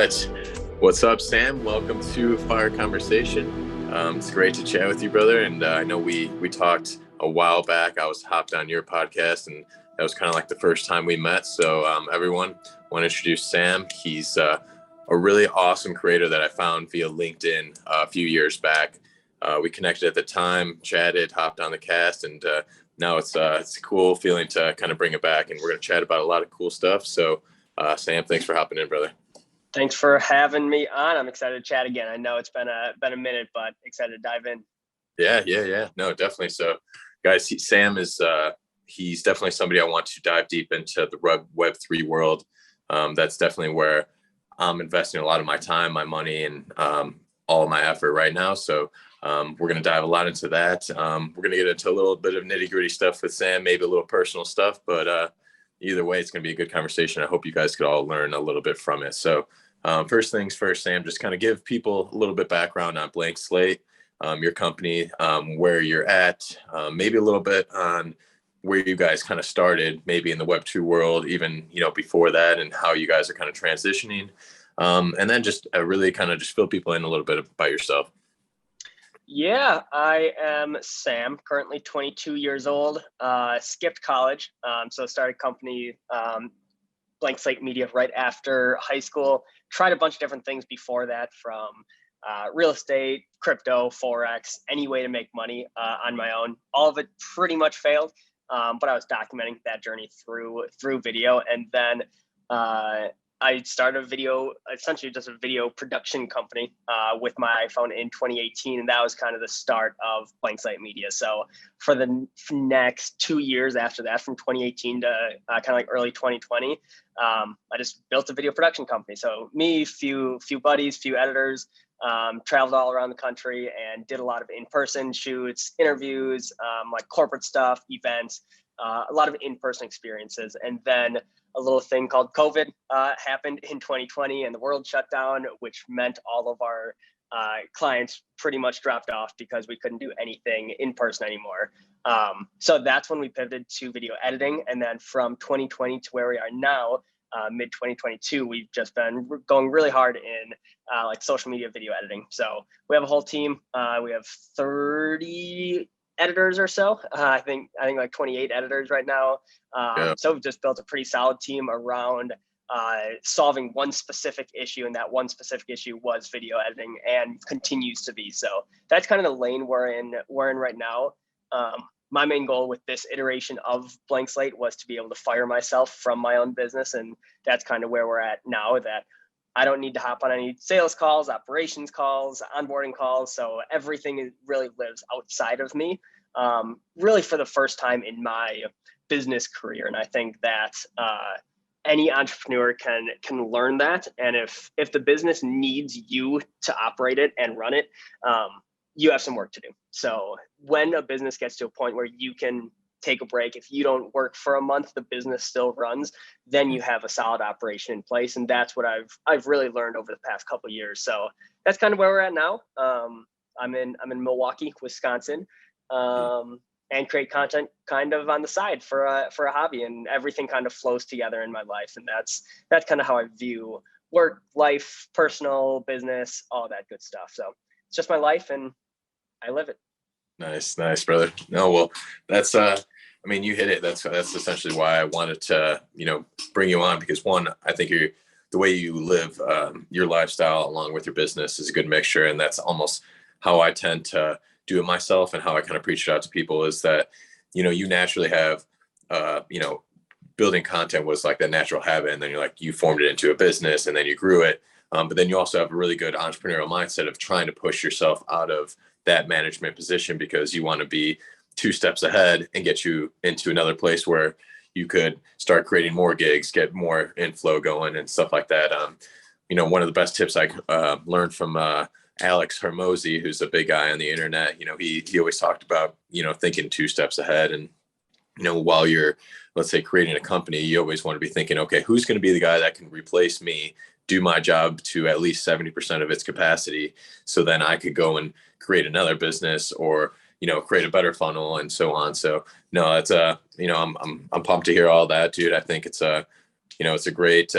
right. What's up, Sam? Welcome to Fire Conversation. It's great to chat with you, brother. And I know we talked a while back. I was hopped on your podcast, and that was kind of like the first time we met. So everyone, want to introduce Sam. He's a really awesome creator that I found via LinkedIn a few years back. We connected at the time, chatted, hopped on the cast, and now it's a cool feeling to kind of bring it back. And we're going to chat about a lot of cool stuff. So Sam, thanks for hopping in, brother. Thanks for having me on. I'm excited to chat again. I know it's been a minute, but excited to dive in. Yeah. No, definitely. So, guys, Sam is he's definitely somebody I want to dive deep into the Web3 world. That's definitely where I'm investing a lot of my time, my money, and all of my effort right now. So we're going to dive a lot into that. We're going to get into a little bit of nitty gritty stuff with Sam, maybe a little personal stuff, but either way, it's going to be a good conversation. I hope you guys could all learn a little bit from it. So first things first, Sam, just kind of give people a little bit background on Blank Slate, your company, where you're at, maybe a little bit on where you guys kind of started, maybe in the Web2 world, even, before that, and how you guys are kind of transitioning. And then just really kind of just fill people in a little bit about yourself. Yeah, I am Sam, currently 22 years old, skipped college. So started company, Blank Slate Media right after high school. Tried a bunch of different things before that, from real estate, crypto, Forex, any way to make money on my own. All of it pretty much failed, but I was documenting that journey through video. And then I started essentially just a video production company with my iPhone in 2018. And that was kind of the start of Blank Slate Media. So for the next 2 years after that, from 2018 to kind of like early 2020, I just built a video production company. So me, few buddies, few editors, traveled all around the country and did a lot of in-person shoots, interviews, like corporate stuff, events, a lot of in-person experiences. And then a little thing called COVID happened in 2020, and the world shut down, which meant all of our clients pretty much dropped off because we couldn't do anything in person anymore. So that's when we pivoted to video editing. And then from 2020 to where we are now, mid 2022, we've just been going really hard in like social media video editing. So we have a whole team. We have 30 editors or so. I think like 28 editors right now. So we've just built a pretty solid team around solving one specific issue, and that one specific issue was video editing, and continues to be. So that's kind of the lane we're in right now. My main goal with this iteration of Blank Slate was to be able to fire myself from my own business, and that's kind of where we're at now, that I don't need to hop on any sales calls, operations calls, onboarding calls. So everything really lives outside of me, really for the first time in my business career. And I think that any entrepreneur can learn that. And if the business needs you to operate it and run it, you have some work to do. So when a business gets to a point where you can take a break, if you don't work for a month, the business still runs, then you have a solid operation in place. And that's what I've really learned over the past couple of years. So that's kind of where we're at now. I'm in Milwaukee, Wisconsin, and create content kind of on the side for a hobby, and everything kind of flows together in my life. And that's kind of how I view work, life, personal, business, all that good stuff. So it's just my life, and I live it. Nice, brother. No, well, that's you hit it. That's essentially why I wanted to, bring you on, because one, I think the way you live, your lifestyle along with your business is a good mixture. And that's almost how I tend to do it myself, and how I kind of preach it out to people is that, you naturally have, building content was like that natural habit. And then you formed it into a business, and then you grew it. But then you also have a really good entrepreneurial mindset of trying to push yourself out of that management position, because you want to be 2 steps ahead and get you into another place where you could start creating more gigs, get more inflow going and stuff like that. One of the best tips I learned from Alec, who's a big guy on the internet, he always talked about, thinking 2 steps ahead. And, while you're, let's say, creating a company, you always want to be thinking, okay, who's going to be the guy that can replace me, do my job to at least 70% of its capacity, so then I could go and create another business, or create a better funnel, and so on. So no, it's I'm pumped to hear all that, dude. I think it's it's a great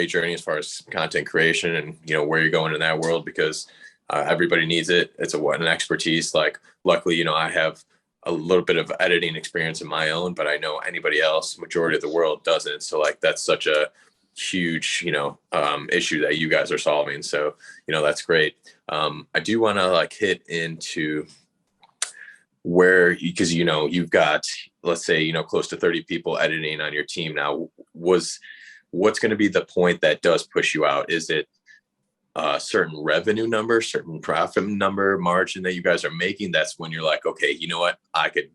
journey as far as content creation and, where you're going in that world, because everybody needs it. It's an expertise. Like, luckily, I have a little bit of editing experience in my own, but I know anybody else, majority of the world doesn't. So like, that's such a huge, issue that you guys are solving. So, that's great. I do want to like hit into where, because, you've got, let's say, close to 30 people editing on your team now. What's going to be the point that does push you out? Is it a certain revenue number, certain profit number, margin that you guys are making? That's when you're like, okay, you know what, I could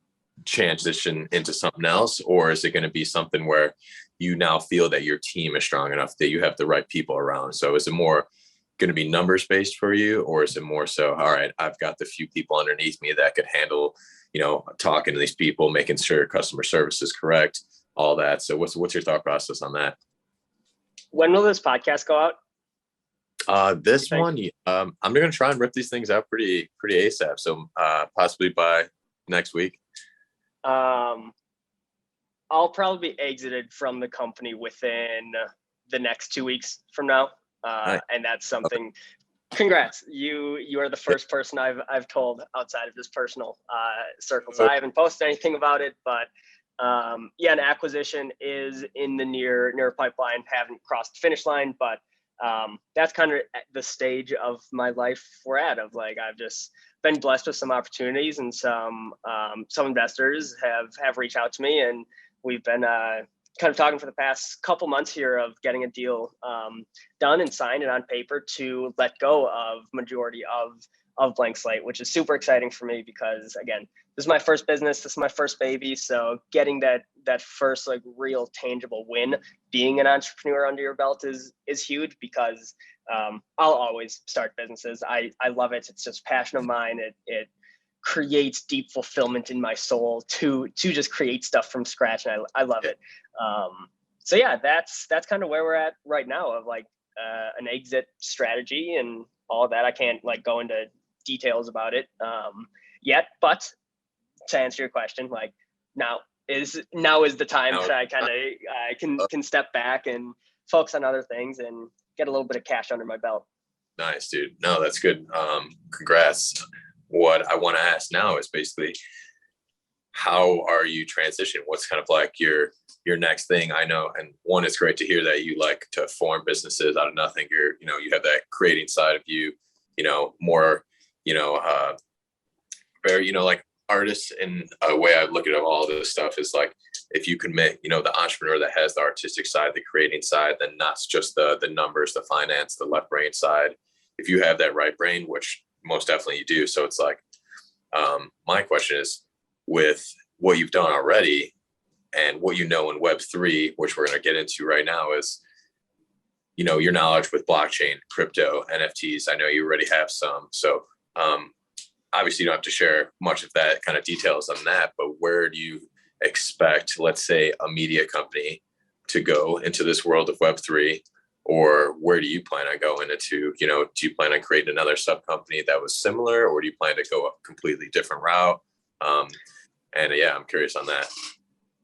transition into something else? Or is it going to be something where you now feel that your team is strong enough that you have the right people around? So is it more going to be numbers based for you, or is it more so, all right, I've got the few people underneath me that could handle, talking to these people, making sure customer service is correct, all that? So what's your thought process on that? When will this podcast go out? This one, I'm going to try and rip these things out pretty ASAP. So possibly by next week. I'll probably be exited from the company within the next 2 weeks from now. Nice. And that's something. Congrats. You are the first person I've told outside of this personal circle. So I haven't posted anything about it, but an acquisition is in the near pipeline. Haven't crossed the finish line, but that's kind of the stage of my life we're at. Of like, I've just been blessed with some opportunities, and some investors have reached out to me, and we've been kind of talking for the past couple months here of getting a deal done and signed and on paper to let go of majority of Blank Slate, which is super exciting for me because, again, this is my first business, this is my first baby. So getting that first like real tangible win, being an entrepreneur under your belt is huge, because I'll always start businesses. I love it. It's just a passion of mine. It creates deep fulfillment in my soul to just create stuff from scratch, and I love it. So yeah, that's kind of where we're at right now, of like an exit strategy and all of that. I can't like go into details about it yet, but to answer your question, like now is the time that I can step back and focus on other things and get a little bit of cash under my belt. Nice, dude. No, that's good. Congrats. What I want to ask now is basically, how are you transitioning? What's kind of like your next thing? I know, and one, it's great to hear that you like to form businesses out of nothing. You have that creating side of you, more, very, like artists. In a way I look at all this stuff is like, if you can make, the entrepreneur that has the artistic side, the creating side, then not just the numbers, the finance, the left brain side. If you have that right brain, which most definitely you do. So it's like, my question is, with what you've done already and what in Web3, which we're going to get into right now, is, your knowledge with blockchain, crypto, NFTs. I know you already have some. So obviously you don't have to share much of that kind of details on that, but where do you expect, let's say, a media company to go into this world of Web3? Or where do you plan on going into, do you plan on creating another sub company that was similar, or do you plan to go a completely different route? And yeah, I'm curious on that.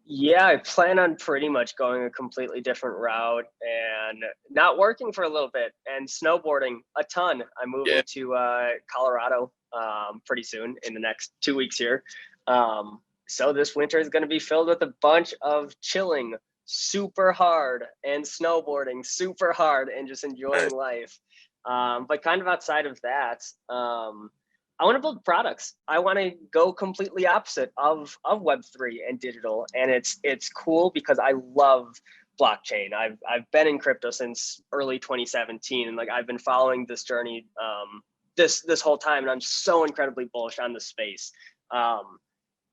Yeah, I plan on pretty much going a completely different route and not working for a little bit and snowboarding a ton. I'm moving to Colorado pretty soon in the next 2 weeks here. So this winter is going to be filled with a bunch of chilling super hard and snowboarding super hard and just enjoying life. But kind of outside of that, I want to build products. I want to go completely opposite of Web3 and digital. And it's cool because I love blockchain. I've been in crypto since early 2017, and like I've been following this journey this whole time, and I'm so incredibly bullish on the space.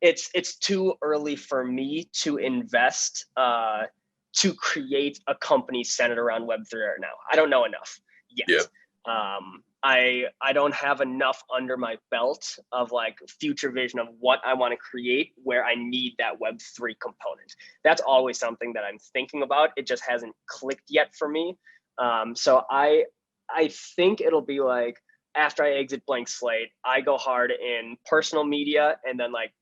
It's too early for me to invest to create a company centered around Web3 right now. I don't know enough yet. Yeah. I don't have enough under my belt of like future vision of what I want to create where I need that Web3 component. That's always something that I'm thinking about. It just hasn't clicked yet for me. So I think it'll be like, after I exit Blank Slate, I go hard in personal media and then like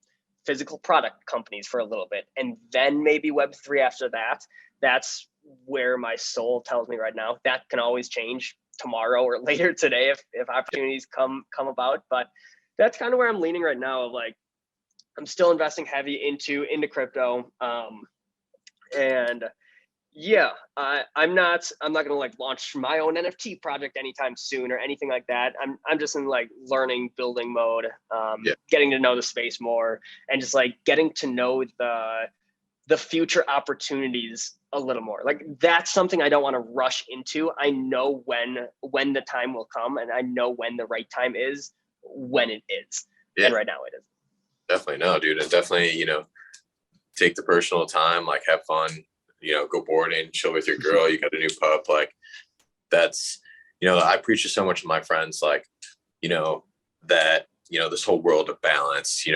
physical product companies for a little bit, and then maybe Web3 after that. That's where my soul tells me right now. That can always change tomorrow or later today if opportunities come about. But that's kind of where I'm leaning right now. Of like, I'm still investing heavy into crypto. And yeah, I'm not gonna like launch my own NFT project anytime soon or anything like that. I'm just in like learning, building mode, getting to know the space more, and just like getting to know the future opportunities a little more. Like, that's something I don't want to rush into. I know when the time will come, and I know when the right time is, when it is. Yeah. And right now it is. Definitely. No, dude. And definitely, take the personal time, like have fun, go boarding, chill with your girl. You got a new pup. Like, that's, I preach to so much of my friends, like, that, this whole world of balance,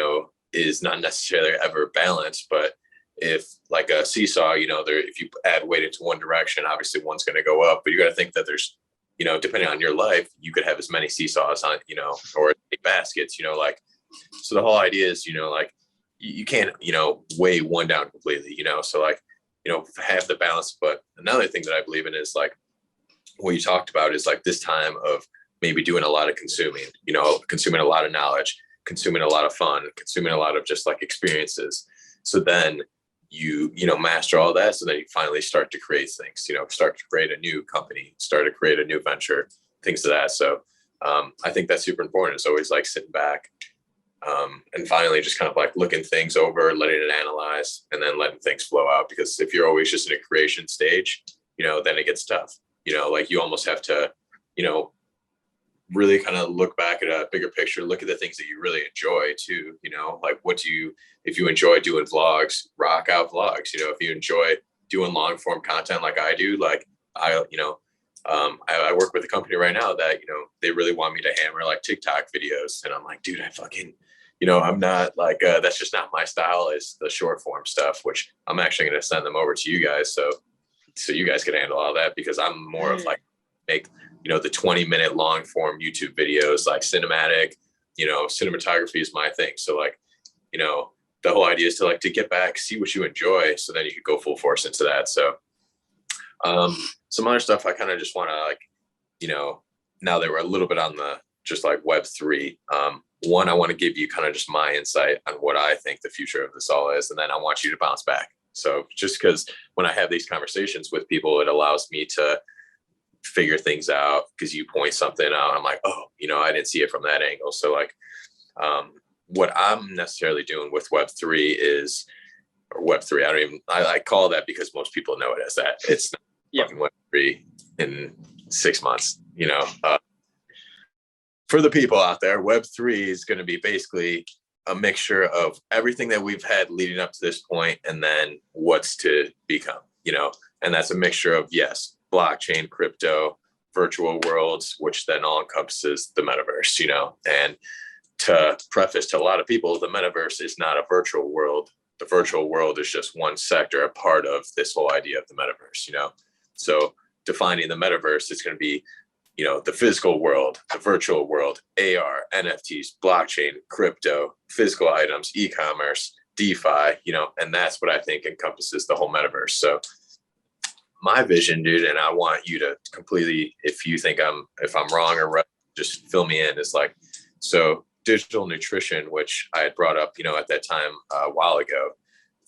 is not necessarily ever balanced, but if like a seesaw, if you add weight into one direction, obviously one's going to go up, but you got to think that there's, depending on your life, you could have as many seesaws on, or baskets, like, so the whole idea is, like, you can't, weigh one down completely, so like, have the balance. But another thing that I believe in is like what you talked about is like this time of maybe doing a lot of consuming, consuming a lot of knowledge, consuming a lot of fun, consuming a lot of just like experiences. So then you master all that. So then you finally start to create things, start to create a new company, start to create a new venture, things of that. So I think that's super important. It's always like sitting back and finally just kind of like looking things over, letting it analyze, and then letting things flow out. Because if you're always just in a creation stage, then it gets tough. Like you almost have to, really kind of look back at a bigger picture, look at the things that you really enjoy too, like if you enjoy doing vlogs, rock out vlogs, if you enjoy doing long form content like I do, like I work with a company right now that, they really want me to hammer like TikTok videos. And I'm like, dude, I fucking, I'm not like, that's just not my style, is the short form stuff, which I'm actually going to send them over to you guys. So you guys can handle all that, because I'm more of like make, the 20-minute long form YouTube videos, like cinematic, cinematography is my thing. So like, the whole idea is to get back, see what you enjoy. So then you could go full force into that. So some other stuff I kind of just want to like, now that we're a little bit on the just like Web3, one, I want to give you kind of just my insight on what I think the future of this all is. And then I want you to bounce back. So just because when I have these conversations with people, it allows me to figure things out, because you point something out, I'm like, oh, I didn't see it from that angle. So like, what I'm necessarily doing with Web3 is, or Web3, I call that because most people know it as that. It's not fucking Web3 in 6 months, for the people out there, Web3 is going to be basically a mixture of everything that we've had leading up to this point, and then what's to become, and that's a mixture of, yes, blockchain, crypto, virtual worlds, which then all encompasses the metaverse, and to preface to a lot of people, the metaverse is not a virtual world. The virtual world is just one sector, a part of this whole idea of the metaverse, So defining the metaverse is going to be, the physical world, the virtual world, AR, NFTs, blockchain, crypto, physical items, e-commerce, DeFi, and that's what I think encompasses the whole metaverse. So my vision, dude, and I want you to completely, if you think if I'm wrong or right, just fill me in, is like, so digital nutrition, which I had brought up, at that time a while ago,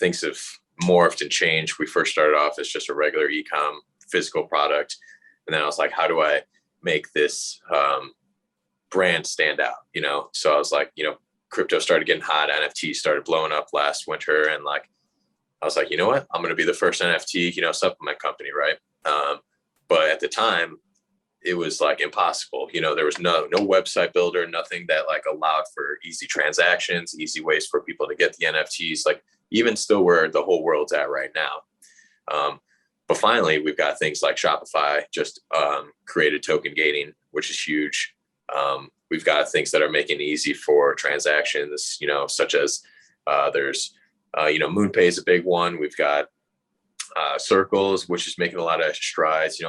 things have morphed and changed. We first started off as just a regular e-com physical product. And then I was like, how do I make this brand stand out? So I was like, crypto started getting hot, NFT started blowing up last winter. And like, I was like, you know what, I'm going to be the first NFT, supplement company. Right. But at the time it was like impossible. There was no website builder, nothing that like allowed for easy transactions, easy ways for people to get the NFTs, like even still where the whole world's at right now. But finally, we've got things like Shopify just created token gating, which is huge. We've got things that are making it easy for transactions, such as there's, MoonPay is a big one. We've got Circles, which is making a lot of strides,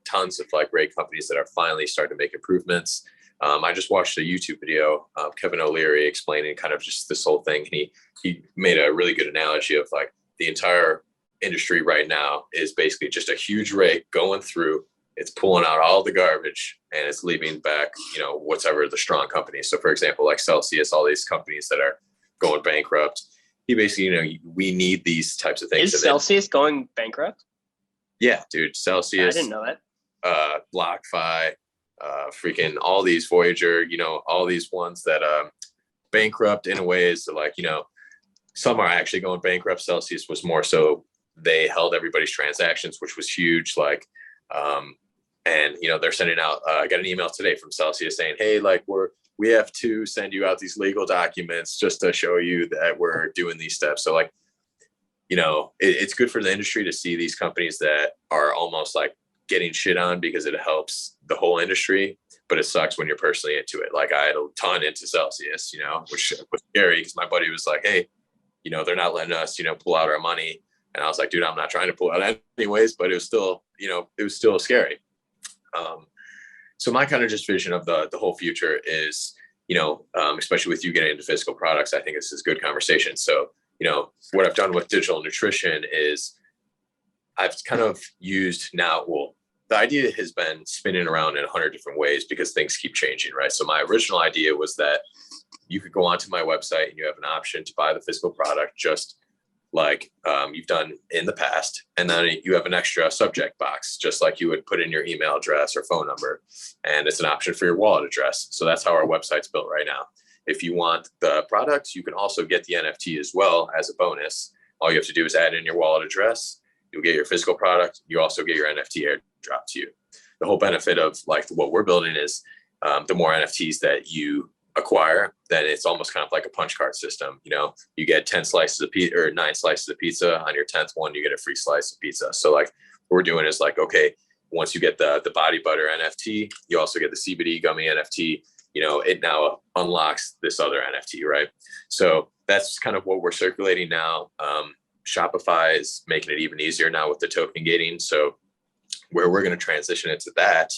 tons of like great companies that are finally starting to make improvements. I just watched a YouTube video of Kevin O'Leary explaining kind of just this whole thing. And he made a really good analogy of like the entire industry right now is basically just a huge rake going through. It's pulling out all the garbage and it's leaving back, whatever the strong companies. So for example, like Celsius, all these companies that are going bankrupt, he basically, we need these types of things. Is Celsius going bankrupt? Yeah, dude. Celsius. I didn't know that. BlockFi, freaking all these Voyager, all these ones that bankrupt in a way is like, some are actually going bankrupt. Celsius was more so they held everybody's transactions, which was huge. Like, and they're sending out, I got an email today from Celsius saying, hey, like we have to send you out these legal documents just to show you that we're doing these steps. So like, it's good for the industry to see these companies that are almost like getting shit on because it helps the whole industry, but it sucks when you're personally into it. Like I had a ton into Celsius, which was scary because my buddy was like, hey, they're not letting us, pull out our money. And I was like, dude, I'm not trying to pull out anyways, but it was still, it was still scary. So my kind of just vision of the whole future is, especially with you getting into physical products, I think this is good conversation. So, what I've done with digital nutrition is I've kind of used now, the idea has been spinning around in 100 different ways because things keep changing, right? So my original idea was that you could go onto my website and you have an option to buy the physical product just like you've done in the past. And then you have an extra subject box, just like you would put in your email address or phone number. And it's an option for your wallet address. So that's how our website's built right now. If you want the product, you can also get the NFT as well as a bonus. All you have to do is add in your wallet address. You'll get your physical product. You also get your NFT airdrop to you. The whole benefit of like what we're building is the more NFTs that you acquire, then it's almost kind of like a punch card system. You get 10 slices of pizza or 9 slices of pizza. On your 10th one, you get a free slice of pizza. So like what we're doing is like, okay, once you get the body butter NFT, you also get the CBD gummy NFT. It now unlocks this other NFT, right? So that's kind of what we're circulating now. Shopify is making it even easier now with the token gating. So where we're going to transition into that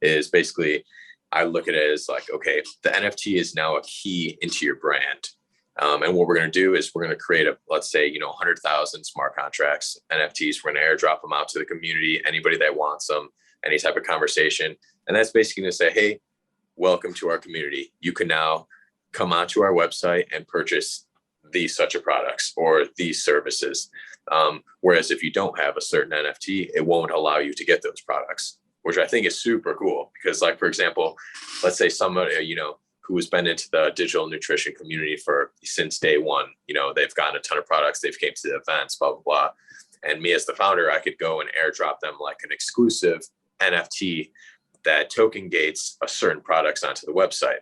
is basically, I look at it as like, okay, the NFT is now a key into your brand. And what we're going to do is we're going to create let's say, 100,000 smart contracts, NFTs. We're going to airdrop them out to the community, anybody that wants them, any type of conversation. And that's basically going to say, hey, welcome to our community. You can now come onto our website and purchase these such a products or these services. Whereas if you don't have a certain NFT, it won't allow you to get those products, which I think is super cool. Because like, for example, let's say somebody, who has been into the digital nutrition community since day one, they've gotten a ton of products, they've came to the events, blah, blah, blah. And me as the founder, I could go and airdrop them like an exclusive NFT that token gates a certain products onto the website.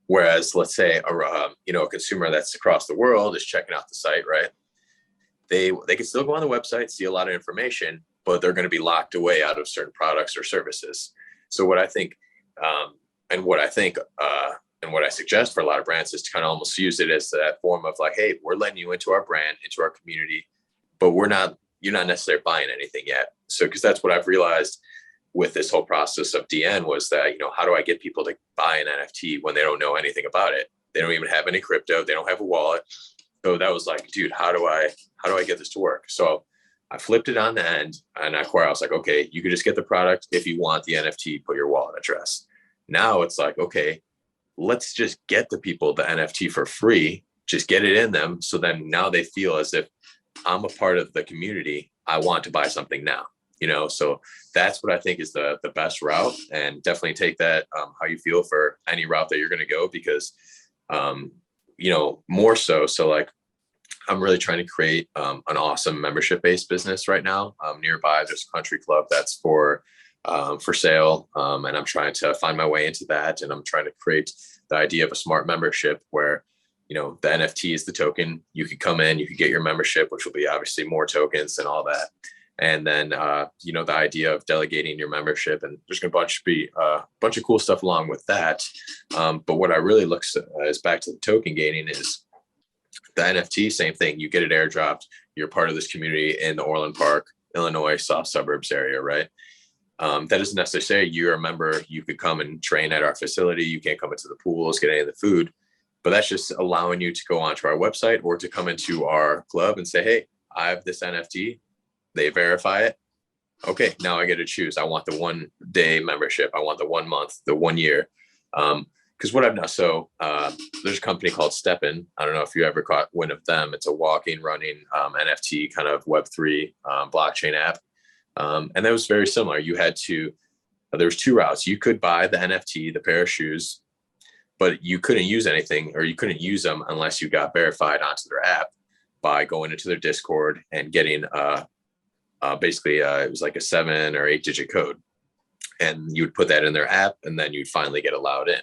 Whereas let's say a consumer that's across the world is checking out the site, right? They can still go on the website, see a lot of information, but they're going to be locked away out of certain products or services. So what I think, and what I suggest for a lot of brands is to kind of almost use it as that form of like, hey, we're letting you into our brand, into our community, but you're not necessarily buying anything yet. So, because that's what I've realized with this whole process of DN was that, how do I get people to buy an NFT when they don't know anything about it? They don't even have any crypto. They don't have a wallet. So that was like, dude, how do I get this to work? So I flipped it on the end and I was like, okay, you could just get the product. If you want the NFT, put your wallet address. Now it's like, okay, let's just get the people the NFT for free, just get it in them. So then now they feel as if I'm a part of the community. I want to buy something now. So that's what I think is the best route, and definitely take that how you feel for any route that you're going to go, because more so like I'm really trying to create an awesome membership based business right now. Nearby there's a country club that's for sale, and I'm trying to find my way into that, and I'm trying to create the idea of a smart membership where the NFT is the token. You could come in, you could get your membership, which will be obviously more tokens and all that. And then, the idea of delegating your membership, and there's going to be a bunch of cool stuff along with that. But what I really look is back to the token gating is the NFT, same thing. You get it airdropped. You're part of this community in the Orland Park, Illinois, soft suburbs area, right? That isn't necessarily you're a member. You could come and train at our facility. You can't come into the pools, get any of the food, but that's just allowing you to go onto our website or to come into our club and say, hey, I have this NFT, they verify it. Okay, now I get to choose. I want the 1 day membership. I want the 1 month, the 1 year. Because what I've now, there's a company called Steppen. I don't know if you ever caught wind of them. It's a walking, running NFT kind of Web3 blockchain app. And that was very similar. There was 2 routes. You could buy the NFT, the pair of shoes, but you couldn't use anything, or you couldn't use them unless you got verified onto their app by going into their Discord and getting basically it was like a 7 or 8 digit code, and you would put that in their app, and then you'd finally get allowed in.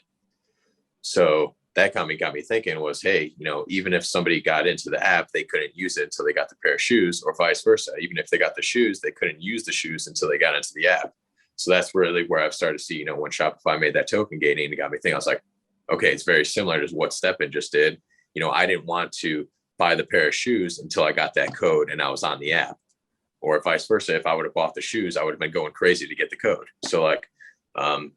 So that got me thinking was, hey, even if somebody got into the app, they couldn't use it until they got the pair of shoes, or vice versa. Even if they got the shoes, they couldn't use the shoes until they got into the app. So that's really where I've started to see, when Shopify made that token gating, it got me thinking. I was like, okay, it's very similar to what Steppen just did. I didn't want to buy the pair of shoes until I got that code and I was on the app, or vice versa. If I would have bought the shoes, I would have been going crazy to get the code. So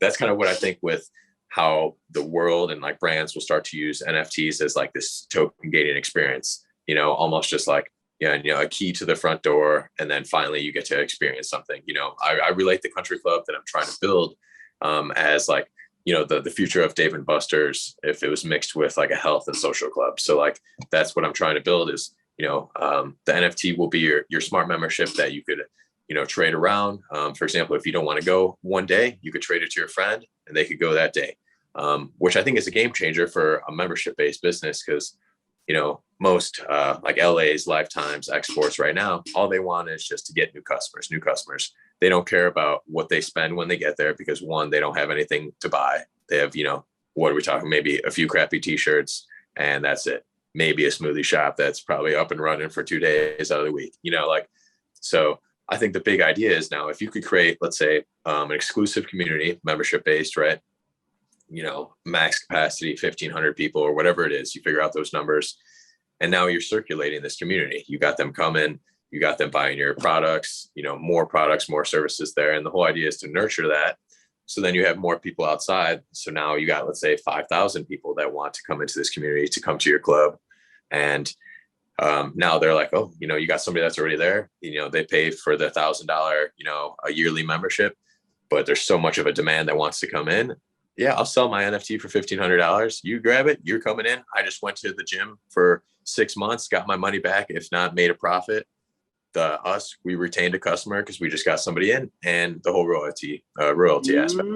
that's kind of what I think with how the world and like brands will start to use NFTs as like this token gating experience, almost just like, a key to the front door. And then finally you get to experience something. I relate the country club that I'm trying to build as like, the future of Dave and Buster's, if it was mixed with like a health and social club. So like, that's what I'm trying to build is, the NFT will be your smart membership that you could, trade around. For example, if you don't want to go 1 day, you could trade it to your friend and they could go that day. Which I think is a game changer for a membership-based business, because, most like LA's, Lifetimes, Exports right now, all they want is just to get new customers. They don't care about what they spend when they get there, because one, they don't have anything to buy. They have, what are we talking? Maybe a few crappy t-shirts and that's it. Maybe a smoothie shop that's probably up and running for 2 days out of the week, so I think the big idea is now if you could create, let's say, an exclusive community, membership-based, right? Max capacity, 1,500 people or whatever it is, you figure out those numbers. And now you're circulating this community. You got them coming, you got them buying your products, more products, more services there. And the whole idea is to nurture that. So then you have more people outside. So now you got, let's say, 5,000 people that want to come into this community, to come to your club. And now they're like, oh, you got somebody that's already there. They pay for the $1,000, a yearly membership, but there's so much of a demand that wants to come in. Yeah, I'll sell my NFT for $1,500. You grab it. You're coming in. I just went to the gym for 6 months, got my money back, if not made a profit. We retained a customer because we just got somebody in, and the whole royalty aspect.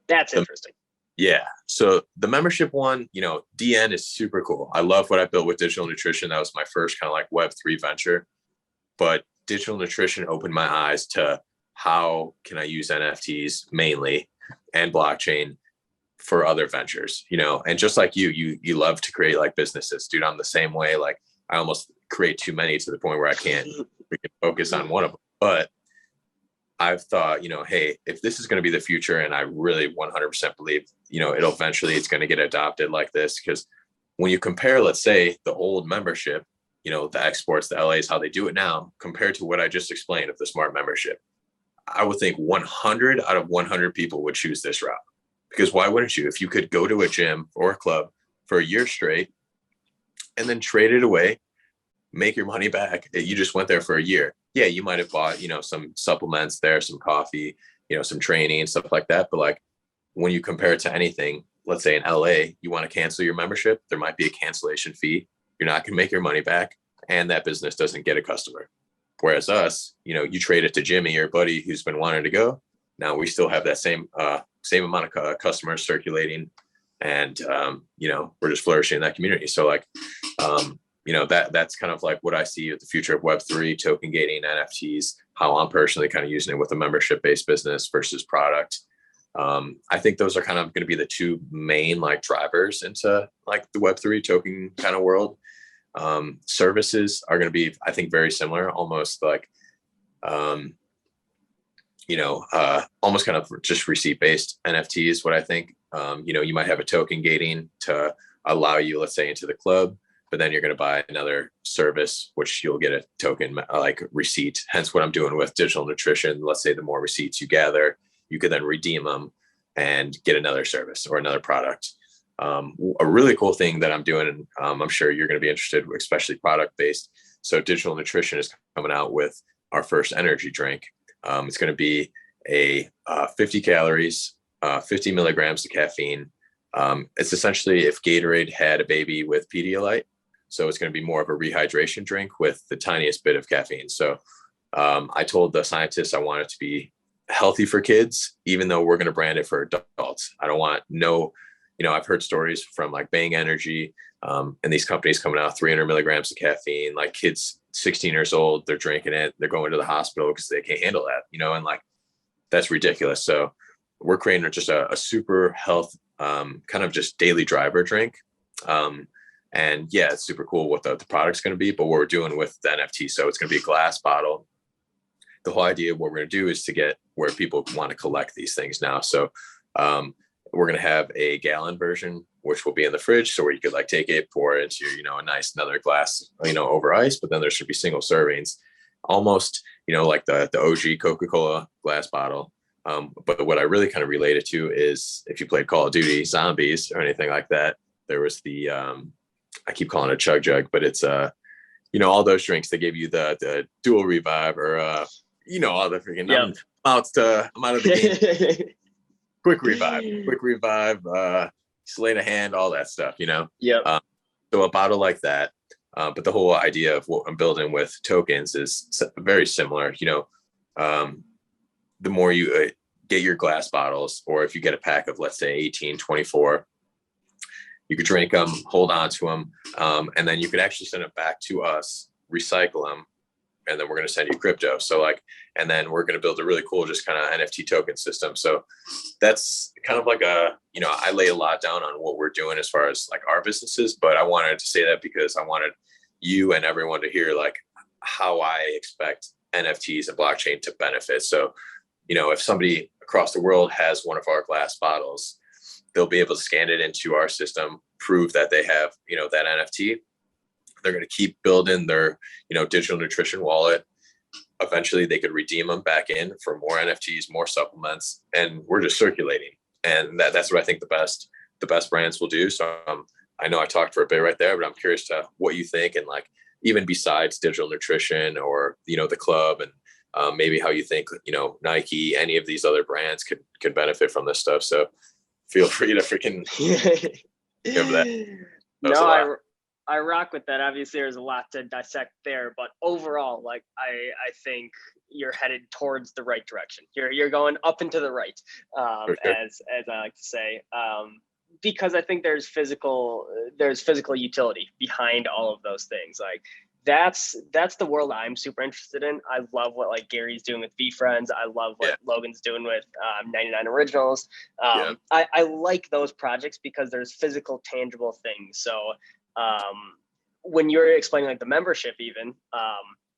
That's interesting. Yeah. So the membership one, DN is super cool. I love what I built with digital nutrition. That was my first kind of like Web3 venture. But digital nutrition opened my eyes to how can I use NFTs mainly and blockchain for other ventures, and just like you love to create like businesses, dude. I'm the same way. Like I almost create too many to the point where I can't focus on one of them. But I've thought, hey, if this is going to be the future, and I really 100% believe, it's going to get adopted like this, because when you compare, let's say, the old membership, the Exports, the LAs, how they do it now, compared to what I just explained of the smart membership, I would think 100 out of 100 people would choose this route. Because why wouldn't you? If you could go to a gym or a club for a year straight and then trade it away, make your money back. You just went there for a year. Yeah, you might have bought, some supplements there, some coffee, some training and stuff like that. But like when you compare it to anything, let's say in LA, you want to cancel your membership, there might be a cancellation fee. You're not going to make your money back, and that business doesn't get a customer. Whereas us, you trade it to Jimmy, your buddy who's been wanting to go. Now we still have that same amount of customers circulating, and we're just flourishing in that community. So like, that's kind of like what I see at the future of Web3, token gating, NFTs, how I'm personally kind of using it with a membership-based business versus product. I think those are kind of going to be the two main like drivers into like the Web3 token kind of world. Services are going to be, I think, very similar, almost like, almost kind of just receipt-based NFTs. What I think, you might have a token gating to allow you, let's say, into the club, but then you're going to buy another service, which you'll get a token like receipt. Hence what I'm doing with digital nutrition. Let's say the more receipts you gather, you could then redeem them and get another service or another product. A really cool thing that I'm doing, and I'm sure you're going to be interested, especially product-based, So Digital Nutrition is coming out with our first energy drink. It's going to be a 50 calories, 50 milligrams of caffeine. It's essentially if Gatorade had a baby with Pedialyte. So it's going to be more of a rehydration drink with the tiniest bit of caffeine. So I told the scientists I want it to be healthy for kids, even though we're going to brand it for adults. I don't want I've heard stories from like Bang Energy and these companies coming out 300 milligrams of caffeine, like kids 16 years old, they're drinking it, they're going to the hospital because they can't handle that, and like that's ridiculous. So we're creating just a super health kind of just daily driver drink. And yeah, it's super cool what the product's going to be, but what we're doing with the NFT. So it's going to be a glass bottle. The whole idea of what we're going to do is to get where people want to collect these things now. So we're going to have a gallon version, which will be in the fridge. So where you could like take it, pour it into, a nice another glass, over ice, but then there should be single servings, almost, like the OG Coca-Cola glass bottle. But what I really kind of relate it to is if you played Call of Duty Zombies or anything like that, there was the, I keep calling it Chug Jug, but it's, all those drinks, they give you the dual revive or, all the freaking, Yep. I'm out of the game. quick revive, sleight of hand, all that stuff, Yep. So a bottle like that. But the whole idea of what I'm building with tokens is very similar. The more you get your glass bottles, or if you get a pack of, let's say 18, 24, you could drink them, hold on to them. And then you could actually send it back to us, recycle them. And then we're going to send you crypto. So and then we're going to build a really cool, just kind of NFT token system. So that's kind of like I lay a lot down on what we're doing as far as like our businesses, but I wanted to say that because I wanted you and everyone to hear like how I expect NFTs and blockchain to benefit. So, if somebody across the world has one of our glass bottles, they'll be able to scan it into our system, prove that they have, that NFT. They're going to keep building their, digital nutrition wallet. Eventually they could redeem them back in for more NFTs, more supplements, and we're just circulating. And that's what I think the best brands will do. So I know I talked for a bit right there, but I'm curious to what you think. And like, even besides digital nutrition or, the club, and maybe how you think, Nike, any of these other brands could benefit from this stuff. So feel free to freaking give that. No, I rock with that. Obviously, there's a lot to dissect there, but overall, like I think you're headed towards the right direction. You're going up and to the right, Sure. as I like to say, because I think there's physical utility behind all of those things. Like that's the world I'm super interested in. I love what like Gary's doing with VeeFriends. I love what Logan's doing with 99 Originals. I like those projects because there's physical, tangible things. So when you're explaining like the membership, even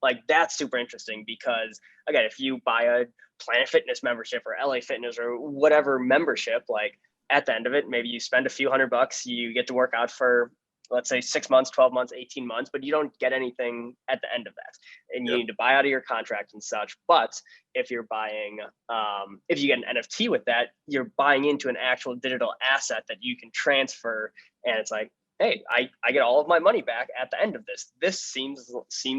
like that's super interesting because again, if you buy a Planet Fitness membership or LA Fitness or whatever membership, like at the end of it, maybe you spend a few $100, you get to work out for, let's say 6 months, 12 months, 18 months, but you don't get anything at the end of that. And you need to buy out of your contract and such. But if you're buying, if you get an NFT with that, you're buying into an actual digital asset that you can transfer. And it's like, hey, I get all of my money back at the end of this. This seems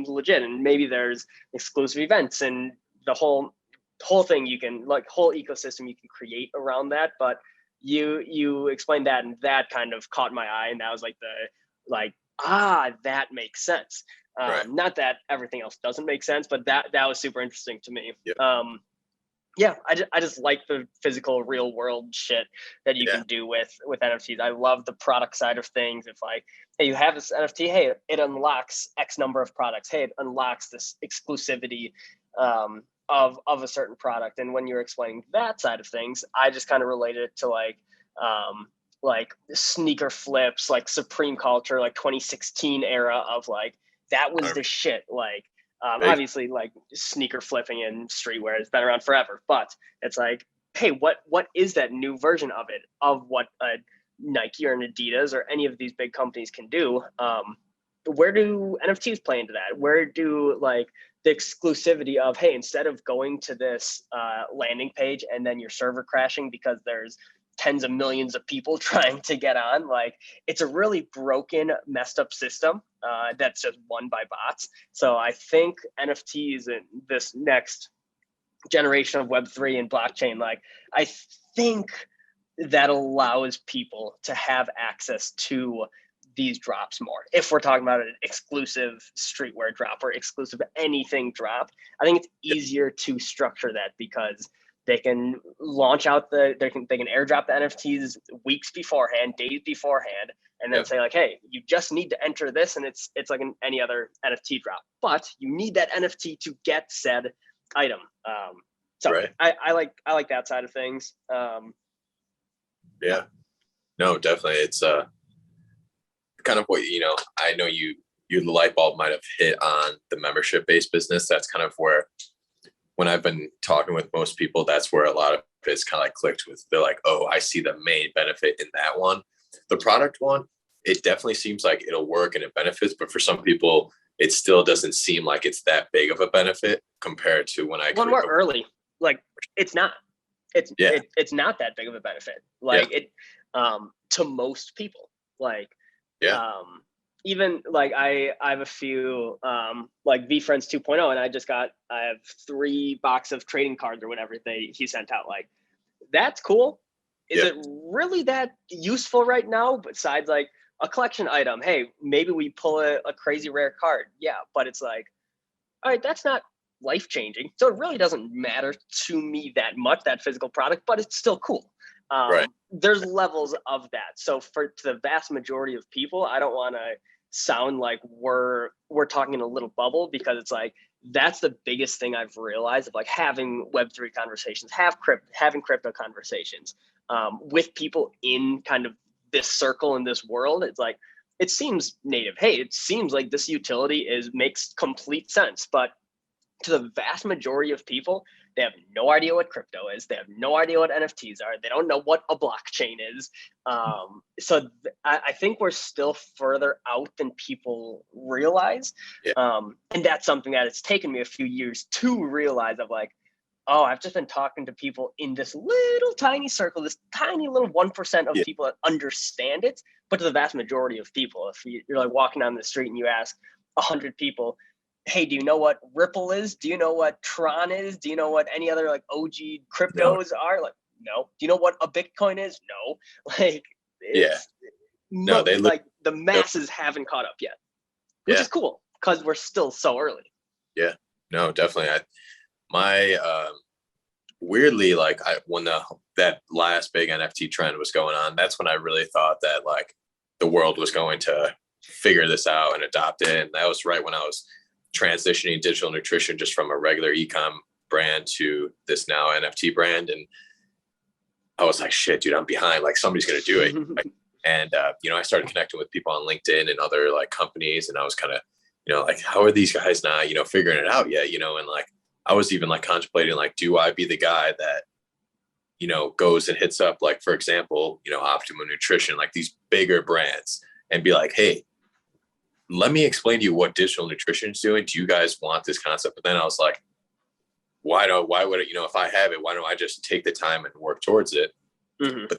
legit. And maybe there's exclusive events and the whole thing you can, like whole ecosystem you can create around that. But you explained that, and that kind of caught my eye, and that was like that makes sense. Right. Not that everything else doesn't make sense, but that was super interesting to me. Yep. I just like the physical real world shit that you can do with NFTs. I love the product side of things. If like, hey, you have this NFT, hey, it unlocks X number of products. Hey, it unlocks this exclusivity of a certain product. And when you're explaining that side of things, I just kind of related it to like sneaker flips, like Supreme culture, like 2016 era of like, that was the shit. Like, obviously like sneaker flipping and streetwear has been around forever, but it's like, hey, what is that new version of it, of what a Nike or an Adidas or any of these big companies can do? Where do NFTs play into that? Where do like the exclusivity of, hey, instead of going to this landing page and then your server crashing because there's tens of millions of people trying to get on. Like, it's a really broken, messed up system that's just won by bots. So I think NFTs and this next generation of Web3 and blockchain, like, I think that allows people to have access to these drops more. If we're talking about an exclusive streetwear drop or exclusive anything drop, I think it's easier to structure that because they can launch out they can airdrop the NFTs weeks beforehand, days beforehand, and then say like, hey, you just need to enter this, and it's like any other NFT drop, but you need that NFT to get said item. So right. I like that side of things. Yeah, no, definitely. It's kind of what, I know your light bulb might have hit on the membership based business. That's kind of where, when I've been talking with most people, that's where a lot of it's kind of like clicked with. They're like, oh, I see the main benefit in that one. The product one, it definitely seems like it'll work and it benefits, but for some people, it still doesn't seem like it's that big of a benefit compared to when we're early. Like, it's not. It's not that big of a benefit. Like it to most people. Like even like I have a few like VFriends 2.0, and I have 3 boxes of trading cards or whatever he sent out. Like, that's cool. Is it really that useful right now? Besides like a collection item, hey, maybe we pull a crazy rare card. Yeah, but it's like, all right, that's not life changing. So it really doesn't matter to me that much, that physical product, but it's still cool. Right. There's levels of that. So to the vast majority of people, I don't want to sound like we're talking in a little bubble, because it's like, that's the biggest thing I've realized of like having Web3 conversations, having crypto conversations with people in kind of this circle in this world. It's like, it seems native. Hey, it seems like this utility makes complete sense, but to the vast majority of people, they have no idea what crypto is. They have no idea what NFTs are. They don't know what a blockchain is. I think we're still further out than people realize. And that's something that it's taken me a few years to realize of like, oh, I've just been talking to people in this little tiny circle, this tiny little 1% of people that understand it. But to the vast majority of people, if you're like walking down the street and you ask 100 people, hey, do you know what Ripple is? Do you know what Tron is? Do you know what any other like OG cryptos are? Like, no. Do you know what a Bitcoin is? No. Like, no, like the masses haven't caught up yet, which is cool because we're still so early. Yeah, no, definitely. Weirdly, like when that last big NFT trend was going on, that's when I really thought that like the world was going to figure this out and adopt it. And that was right when I was transitioning digital nutrition just from a regular e-com brand to this now NFT brand. And I was like, shit, dude, I'm behind. Like, somebody's going to do it. And, I started connecting with people on LinkedIn and other like companies. And I was kind of, like, how are these guys not, figuring it out yet? And like, I was even like contemplating, like, do I be the guy that, goes and hits up, like, for example, Optimum Nutrition, like these bigger brands, and be like, hey, let me explain to you what digital nutrition is doing. Do you guys want this concept? But then I was like, why would it, if I have it, why don't I just take the time and work towards it? Mm-hmm. But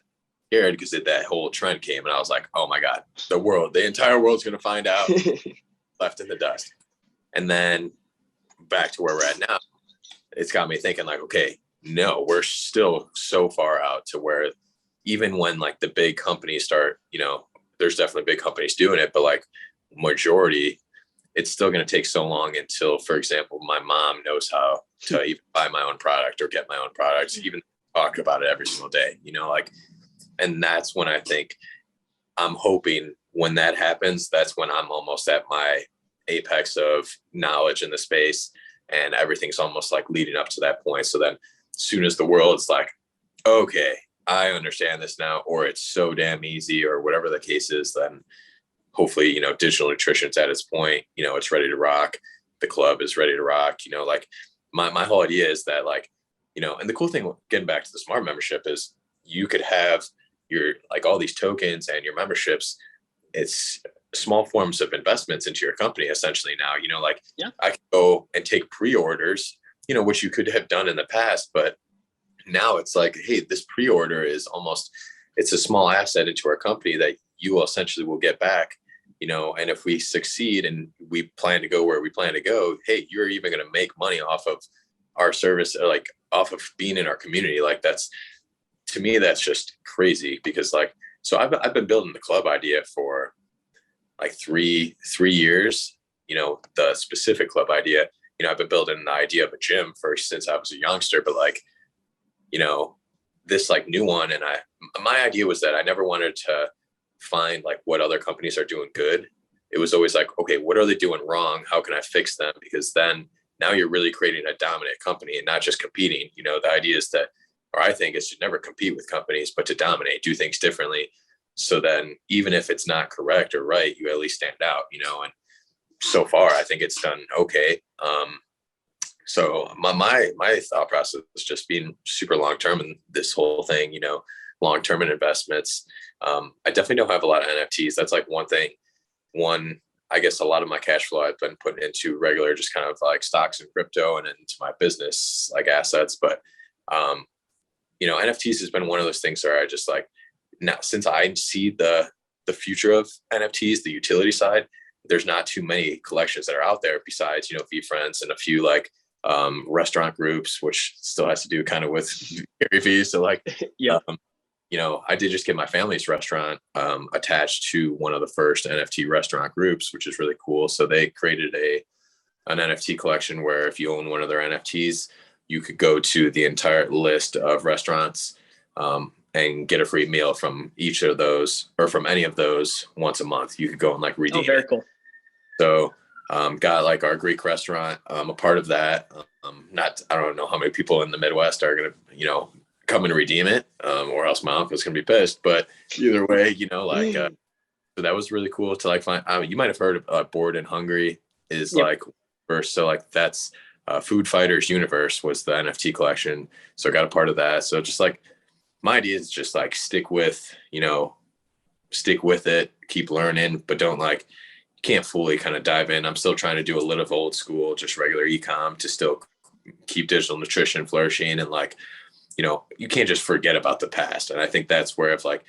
scared because that whole trend came, and I was like, oh my God, the entire world's going to find out. Left in the dust. And then back to where we're at now, it's got me thinking like, okay, no, we're still so far out to where even when like the big companies start, there's definitely big companies doing it, but like majority, it's still going to take so long until, for example, my mom knows how to even buy my own product or get my own products, even talk about it every single day, like, and that's when I think I'm hoping when that happens, that's when I'm almost at my apex of knowledge in the space, and everything's almost like leading up to that point. So then as soon as the world's like, okay, I understand this now, or it's so damn easy, or whatever the case is, then hopefully, digital nutrition's at its point, it's ready to rock. The club is ready to rock, like my whole idea is that like, and the cool thing, getting back to the smart membership, is you could have your, like, all these tokens and your memberships. It's small forms of investments into your company essentially now, I could go and take pre-orders, which you could have done in the past, but now it's like, hey, this pre-order is almost, it's a small asset into our company that you essentially will get back, and if we succeed and we plan to go where we plan to go, hey, you're even going to make money off of our service, or like off of being in our community. Like that's, to me, that's just crazy, because like, so I've been building the club idea for like three years, the specific club idea. I've been building the idea of a gym first since I was a youngster, but like, this like new one. And my idea was that I never wanted to find like what other companies are doing good. It was always like, okay, what are they doing wrong? How can I fix them? Because then now you're really creating a dominant company and not just competing. The idea is that, or I think, is to never compete with companies, but to dominate, do things differently. So then even if it's not correct or right, you at least stand out, and so far I think it's done okay. So my thought process is just being super long-term in this whole thing, long-term in investments. I definitely don't have a lot of NFTs. That's like one thing. I guess a lot of my cash flow I've been putting into regular, just kind of like stocks and crypto and into my business, like assets. But, NFTs has been one of those things where I just like, now, since I see the future of NFTs, the utility side, there's not too many collections that are out there besides, VeeFriends and a few like restaurant groups, which still has to do kind of with Gary Vee. So like, yeah. I did just get my family's restaurant attached to one of the first NFT restaurant groups, which is really cool. So they created an NFT collection where if you own one of their NFTs, you could go to the entire list of restaurants and get a free meal from each of those, or from any of those, once a month. You could go and like redeem. Oh, very cool. So got like our Greek restaurant a part of that. I don't know how many people in the Midwest are gonna come and redeem it, or else my uncle's gonna be pissed. But either way, so that was really cool to like find. You might have heard of Bored and Hungry is Yep. like first. So like that's Food Fighters Universe was the NFT collection. So I got a part of that. So just like my idea is just like stick with it, keep learning, but don't like, can't fully kind of dive in. I'm still trying to do a little of old school, just regular e-com to still keep digital nutrition flourishing. And like, you can't just forget about the past. And I think that's where if like,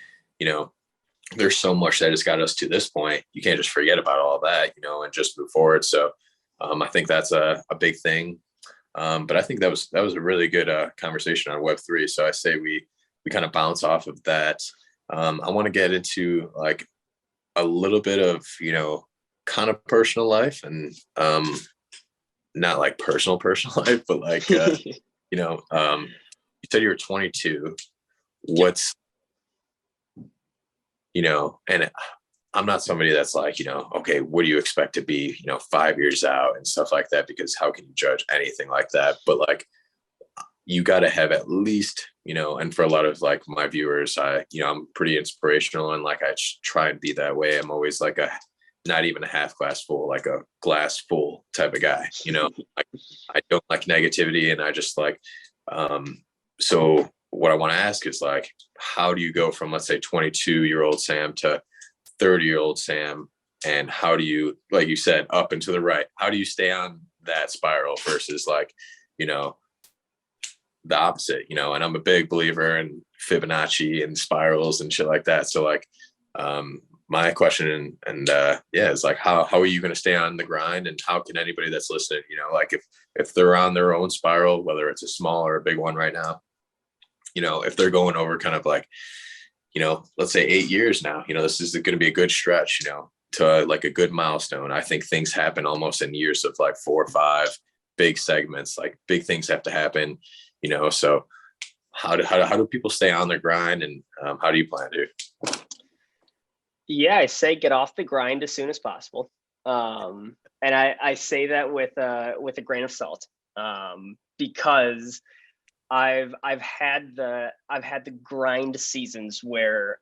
there's so much that has got us to this point. You can't just forget about all that, and just move forward. So I think that's a big thing. But I think that was a really good conversation on Web3. So I say we kind of bounce off of that. I want to get into like a little bit of, kind of personal life, and not like personal life, but like, you said you were 22. What's, and I'm not somebody that's like, okay, what do you expect to be, 5 years out and stuff like that, because how can you judge anything like that? But like, you got to have at least, and for a lot of like my viewers, I'm pretty inspirational, and like, I try and be that way. I'm always like not even a half glass full, like a glass full type of guy, like, I don't like negativity, and I just like, so what I want to ask is like, how do you go from, let's say 22-year-old Sam to 30-year-old Sam? And how do you, like you said, up and to the right, how do you stay on that spiral versus like, the opposite, and I'm a big believer in Fibonacci and spirals and shit like that. So like, my question is like, how are you going to stay on the grind, and how can anybody that's listening, like if they're on their own spiral, whether it's a small or a big one right now, if they're going over kind of like, let's say 8 years now, this is going to be a good stretch, to like a good milestone. I think things happen almost in years of like 4 or 5 big segments, like big things have to happen, so how do people stay on their grind, and how do you plan to? Yeah, I say get off the grind as soon as possible. And I say that with a grain of salt, because I've had the grind seasons where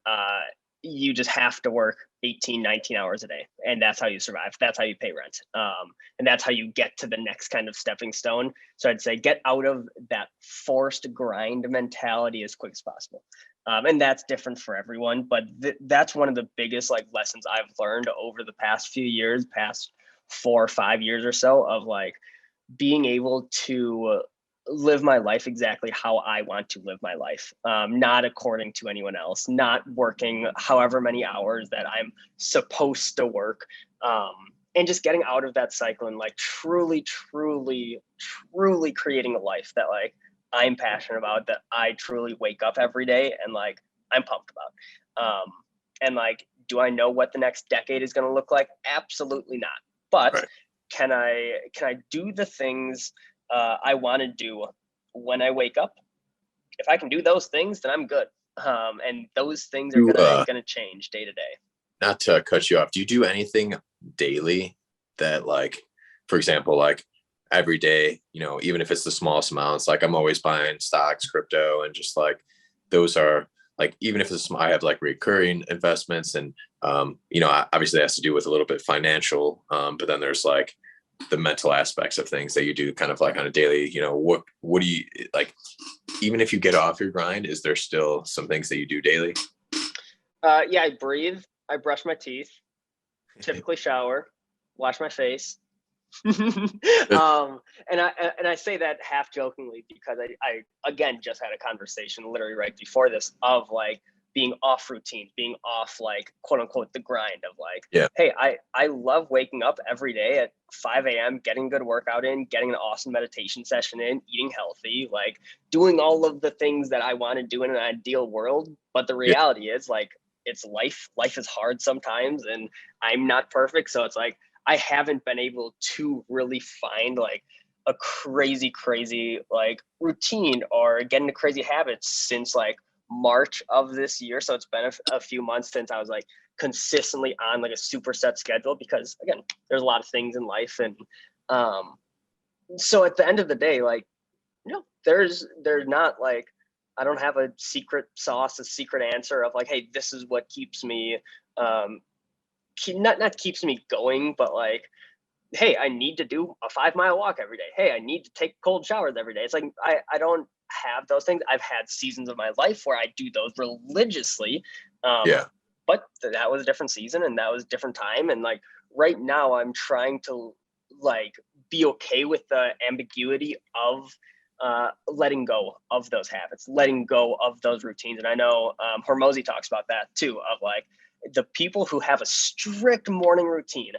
you just have to work 18, 19 hours a day, and that's how you survive. That's how you pay rent. And that's how you get to the next kind of stepping stone. So I'd say get out of that forced grind mentality as quick as possible. And that's different for everyone, but that's one of the biggest like lessons I've learned over the past few years, past 4 or 5 years or so, of like being able to live my life exactly how I want to live my life, not according to anyone else, not working however many hours that I'm supposed to work, and just getting out of that cycle and like truly, truly, truly creating a life that like I'm passionate about, that I truly wake up every day and like I'm pumped about. And like, do I know what the next decade is going to look like? Absolutely not. But Right. can I do the things I want to do when I wake up? If I can do those things, then I'm good. And those things are You, gonna change day to day. not to cut you off, do you do anything daily that, like, for example, like every day, even if it's the smallest amounts, like I'm always buying stocks, crypto, and just like those are like, even if it's, I have like recurring investments, and obviously it has to do with a little bit financial, but then there's like the mental aspects of things that you do kind of like on a daily, what do you like, even if you get off your grind, is there still some things that you do daily? Yeah, I breathe, I brush my teeth, typically shower, wash my face. And I say that half jokingly because I again just had a conversation literally right before this of like being off routine, being off like quote unquote the grind of like, Yeah. hey, I love waking up every day at 5 a.m., getting a good workout in, getting an awesome meditation session in, eating healthy, like doing all of the things that I want to do in an ideal world. But the Yeah. reality is like it's life. Life is hard sometimes, and I'm not perfect. So it's like I haven't been able to really find like a crazy like routine or get into crazy habits since like March of this year. So it's been a few months since I was like consistently on like a super set schedule, because again, there's a lot of things in life. And so at the end of the day, like, there's not like, I don't have a secret sauce, a secret answer of like, hey, this is what keeps me not keeps me going, but like, hey, I need to do a 5 mile walk every day. Hey, I need to take cold showers every day. It's like I don't have those things. I've had seasons of my life where I do those religiously. Yeah. But that was a different season and that was a different time. And like right now I'm trying to like be okay with the ambiguity of letting go of those habits, letting go of those routines. And I know Hormozy talks about that too, of like the people who have a strict morning routine,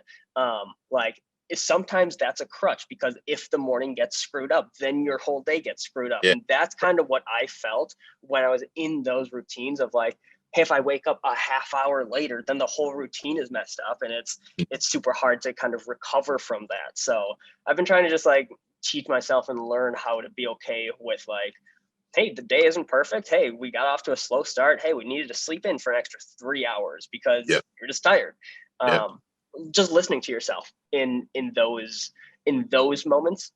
like sometimes that's a crutch, because if the morning gets screwed up, then your whole day gets screwed up. Yeah. And that's kind of what I felt when I was in those routines of like, hey, if I wake up a half hour later, then the whole routine is messed up, and it's super hard to kind of recover from that. So I've been trying to just like teach myself and learn how to be okay with like, hey, the day isn't perfect. Hey, we got off to a slow start. Hey, we needed to sleep in for an extra 3 hours because Yeah. you're just tired. Yeah. Just listening to yourself in those moments.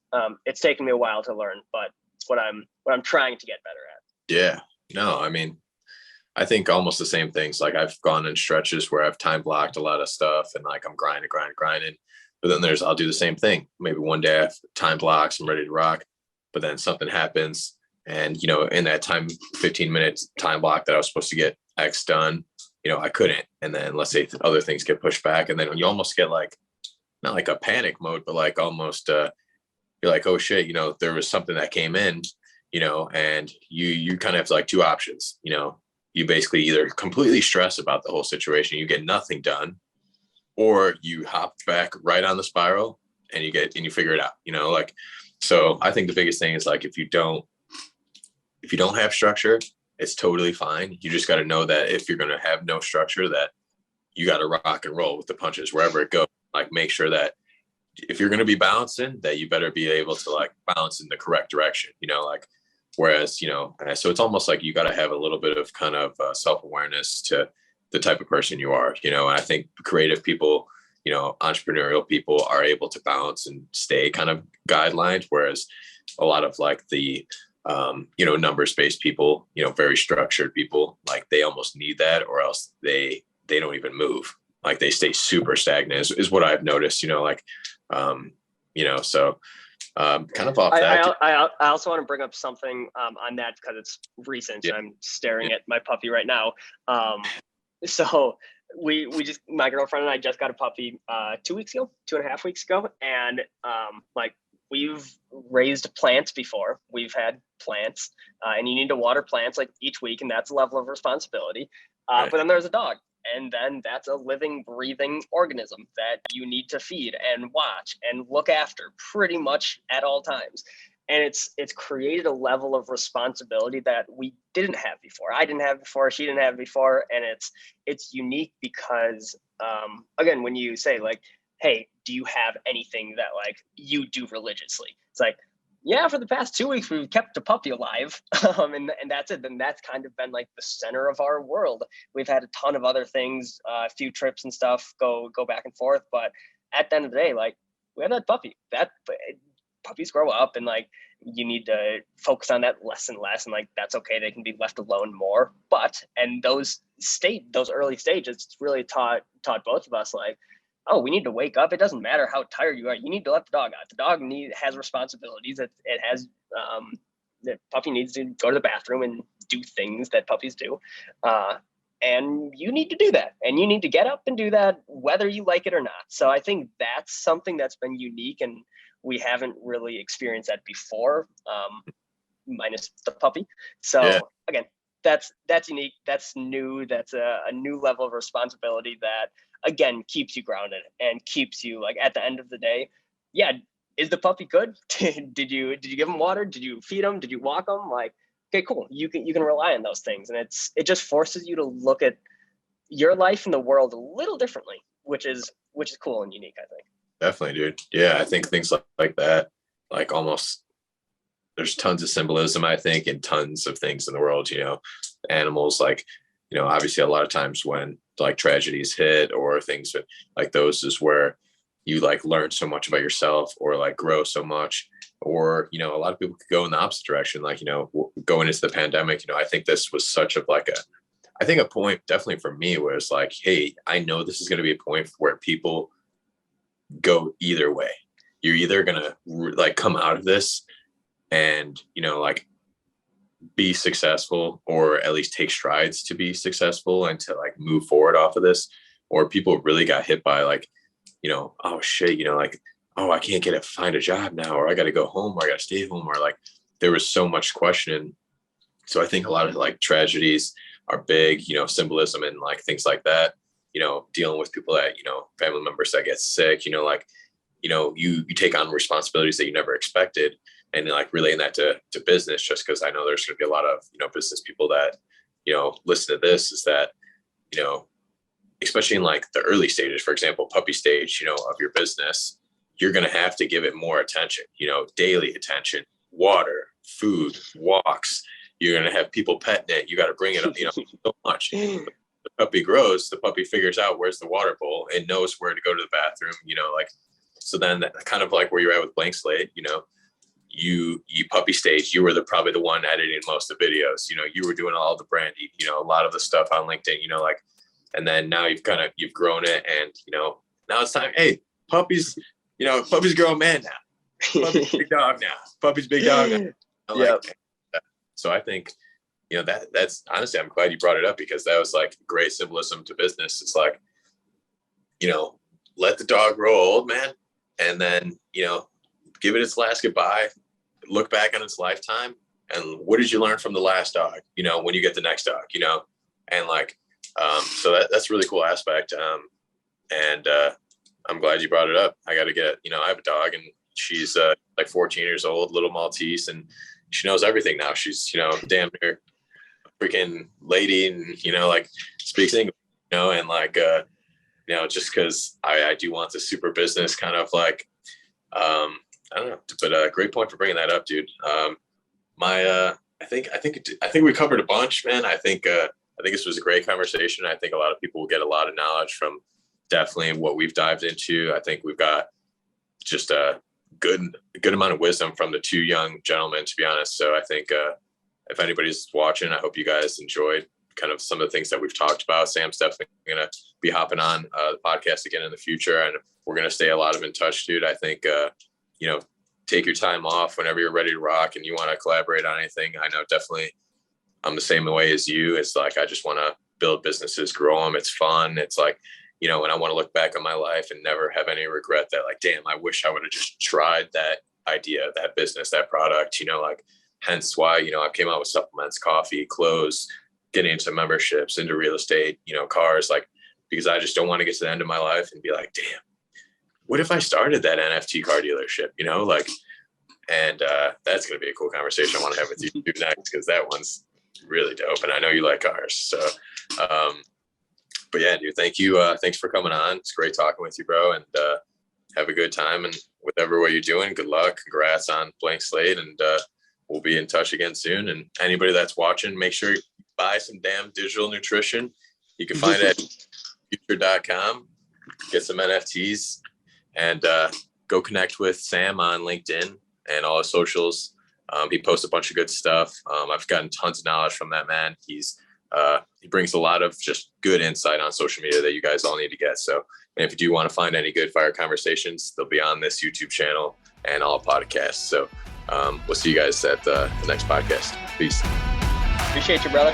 It's taken me a while to learn, but it's what I'm trying to get better at. Yeah. No, I mean, I think almost the same things. Like I've gone in stretches where I've time blocked a lot of stuff and like I'm grinding. But then I'll do the same thing. Maybe one day I have time blocks, I'm ready to rock. But then something happens. And, in that 15 minutes time block that I was supposed to get X done, I couldn't. And then let's say other things get pushed back. And then you almost get like, not like a panic mode, but like almost you're like, oh shit, there was something that came in, and you kind of have like two options. You basically either completely stress about the whole situation, you get nothing done, or you hop back right on the spiral and you figure it out, like, so I think the biggest thing is like, if you don't have structure, it's totally fine. You just got to know that if you're going to have no structure, that you got to rock and roll with the punches wherever it goes. Like make sure that if you're going to be bouncing, that you better be able to like bounce in the correct direction, like, whereas, so it's almost like you got to have a little bit of kind of self-awareness to the type of person you are, and I think creative people, entrepreneurial people are able to bounce and stay kind of guidelines. Whereas a lot of like the, numbers-based people, very structured people, like they almost need that, or else they don't even move. Like they stay super stagnant is what I've noticed, like, so kind of off that. I also want to bring up something on that because it's recent. Yeah. I'm staring at my puppy right now. So we just, my girlfriend and I just got a puppy 2 weeks ago, 2.5 weeks ago. And like we've raised plants before. We've had plants, and you need to water plants like each week, and that's a level of responsibility. Right. But then there's a dog, and then that's a living, breathing organism that you need to feed and watch and look after pretty much at all times. And it's created a level of responsibility that we didn't have before. I didn't have before. She didn't have before, and it's unique because again, when you say like, hey, do you have anything that like you do religiously? It's like, yeah, for the past 2 weeks, we've kept the puppy alive. And that's it. Then that's kind of been like the center of our world. We've had a ton of other things, a few trips and stuff go back and forth. But at the end of the day, like we have that puppy. That puppies grow up, and like you need to focus on that less and less. And like that's okay. They can be left alone more. But and those early stages, it's really taught both of us like, oh, we need to wake up. It doesn't matter how tired you are. You need to let the dog out. The dog has responsibilities. It has, the puppy needs to go to the bathroom and do things that puppies do. And you need to do that. And you need to get up and do that, whether you like it or not. So I think that's something that's been unique, and we haven't really experienced that before, minus the puppy. So again, that's unique. That's new. That's a new level of responsibility that, again, keeps you grounded and keeps you like at the end of the day. Yeah. Is the puppy good? Did you give him water? Did you feed him? Did you walk him? Like, okay, cool. You can rely on those things. And it just forces you to look at your life and the world a little differently, which is cool and unique, I think. Definitely, dude. Yeah. I think things like that, like almost there's tons of symbolism, I think, and tons of things in the world, animals, like, obviously a lot of times when like tragedies hit or things like those is where you like learn so much about yourself or like grow so much, or, a lot of people could go in the opposite direction. Like, going into the pandemic, I think this was such a point definitely for me where it's like, hey, I know this is going to be a point where people go either way. You're either going to like come out of this and, like be successful, or at least take strides to be successful and to like move forward off of this, or people really got hit by like, oh shit, like, oh, I can't find a job now, or I got to go home, or I got to stay home, or like there was so much questioning. So I think a lot of like tragedies are big, symbolism and like things like that, dealing with people that, family members that get sick, like, you take on responsibilities that you never expected, and like relaying that to business, just because I know there's going to be a lot of, business people that, listen to this, is that, especially in like the early stages, for example, puppy stage, of your business, you're going to have to give it more attention, daily attention, water, food, walks. You're going to have people petting it. You got to bring it up, so much. The puppy grows, the puppy figures out where's the water bowl and knows where to go to the bathroom, like, so then that kind of like where you're at with Blank Slate, you puppy stage, you were probably the one editing most of the videos, you were doing all the branding, a lot of the stuff on LinkedIn, like, and then now you've grown it, and, now it's time, hey, puppies, puppy's grown man now, puppy's big dog now, puppy's big dog now. Like, so I think, that's honestly, I'm glad you brought it up, because that was like great symbolism to business. It's like, let the dog grow old, man. And then, give it its last goodbye, look back on its lifetime, and what did you learn from the last dog, when you get the next dog, and like, so that's a really cool aspect. And I'm glad you brought it up. I got to get, I have a dog, and she's like 14 years old, little Maltese, and she knows everything now. She's, damn near freaking lady, and, like speaks English, and like, just because I do want the super business kind of like, I don't know, but a great point for bringing that up, dude. I think we covered a bunch, man. I think this was a great conversation. I think a lot of people will get a lot of knowledge from definitely what we've dived into. I think we've got just a good amount of wisdom from the two young gentlemen, to be honest. So I think if anybody's watching, I hope you guys enjoyed kind of some of the things that we've talked about. Sam's definitely going to be hopping on the podcast again in the future, and we're going to stay a lot of in touch, dude. I think, take your time off whenever you're ready to rock and you want to collaborate on anything. I know definitely I'm the same way as you. It's like, I just want to build businesses, grow them. It's fun. It's like, and I want to look back on my life and never have any regret that like, damn, I wish I would have just tried that idea, that business, that product, like hence why, I came out with supplements, coffee, clothes, getting into memberships, into real estate, cars, like, because I just don't want to get to the end of my life and be like, damn, what if I started that NFT car dealership, and that's going to be a cool conversation I want to have with you next, because that one's really dope. And I know you like cars. So, but yeah, dude, thank you. Thanks for coming on. It's great talking with you, bro. And have a good time. And whatever way you're doing, good luck. Congrats on Blank Slate. And we'll be in touch again soon. And anybody that's watching, make sure you buy some damn digital nutrition. You can find it at future.com, get some NFTs, and go connect with Sam on LinkedIn and all his socials. He posts a bunch of good stuff. I've gotten tons of knowledge from that man. He brings a lot of just good insight on social media that you guys all need to get. So, and if you do want to find any good fire conversations, they'll be on this YouTube channel and all podcasts. So we'll see you guys at the next podcast. Peace. Appreciate you, brother.